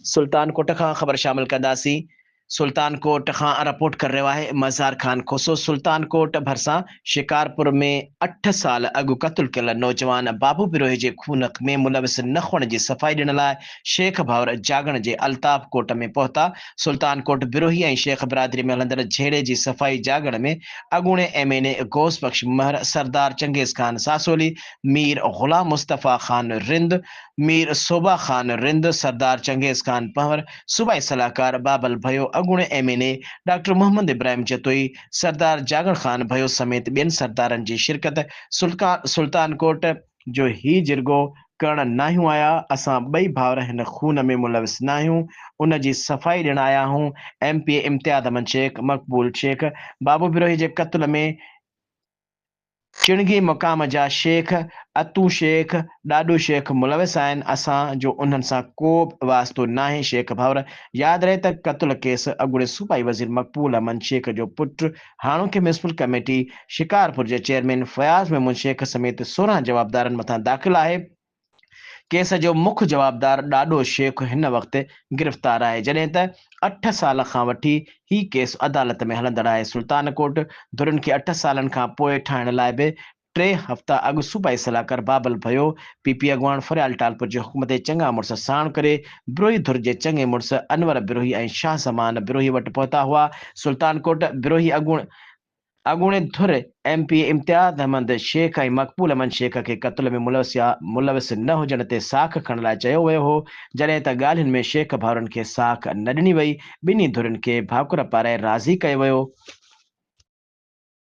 सुल्तानकोट खां ख़बर शामिल कंदासीं। सुल्तानकोट खां रिपोर्ट कर रहियो आहे मज़ार ख़ान खोसो। सुल्तानकोट भरिसां शिकारपुर में 8 साल अॻु क़त्ल कयल नौजवान बाबू बिरोही जे खून में मुलविस न हुअण जी सफ़ाई ॾियण लाइ शेख भाउर जागण जे अल्ताफ़ कोट में पहुता। सुल्तानकोट बिरोही ऐं शेख बिरादरी में हलंदड़ झेड़े जी सफ़ाई जागण में अॻूणे MNA गौस बख्श महर, सरदार चंगेज़ खान सासोली, मीर ग़ुलाम मुस्तफ़ा ख़ान रिंद, मीर सोबा ख़ान रिंद, सरदार चंगेज़ खान पंवर, सूबाई सलाहकार बाबल भयो, अॻूणे MNA डॉक्टर मोहम्मद इब्राहिम जतोई, सरदार जागण ख़ान भयो समेत ॿियनि सरदारनि जी शिरकत। सुल्तानकोट जो ही जिरगो करण न आहियूं आया। असां ॿई भाउर हिन खून में मुलविस न आहियूं। उन जी सफ़ाई ॾियण आया आहियूं। MPA इम्तियाज़ अहमद शेख, मक़बूल शेख, बाबू बिरोही जे क़त्ल में चिणगी मुक़ाम जा शेख अतू शेख, ॾाॾू शेख मुलविस आहिनि। असांजो उन्हनि सां को बि वास्तो न आहे। शेख भाउर यादि रहे त क़त्ल केस अॻूणे सूबाई वज़ीर मक़बूल अहमद शेख जो पुटु हाणोके म्यूनिसिपल कमेटी शिकारपुर जे चेयरमैन फयाज़ मेमून शेख समेत 16 जवाबदारनि मथां दाख़िल आहे। केस जो मुख्य जवाबदार ॾाॾो शेख हिन वक़्तु गिरफ़्तार आहे, जॾहिं त 8 साल खां वठी ही केस अदालत में हलंदड़ आहे। सुल्तानकोट धुरनि खे 8 सालनि खां पोइ ठाहिण लाइ बि 3 हफ़्ता अॻु सूबाई सलाहकार बाबल भयो, PP अॻवान फरियाल टालपुर जे हुकूमत जे चङा मुड़ुस साण करे बिरोही धुर जे चङे मुड़ुस अनवर बिरोही ऐं शाह ज़मान बिरोही वटि पहुता हुआ। सुल्तानकोट बिरोही अॻूणे धुर MPA इम्तियाज़ अहमद शेख ऐं मक़बूल अहमद शेख खे क़त्ल में मुलविस न हुजण ते साख खणण लाइ चयो वियो हो, जॾहिं त ॻाल्हियुनि में शेख भाउरनि खे साख न ॾिनी वई। ॿिन्ही धुरनि खे भाकुर पाराए राज़ी कयो वियो।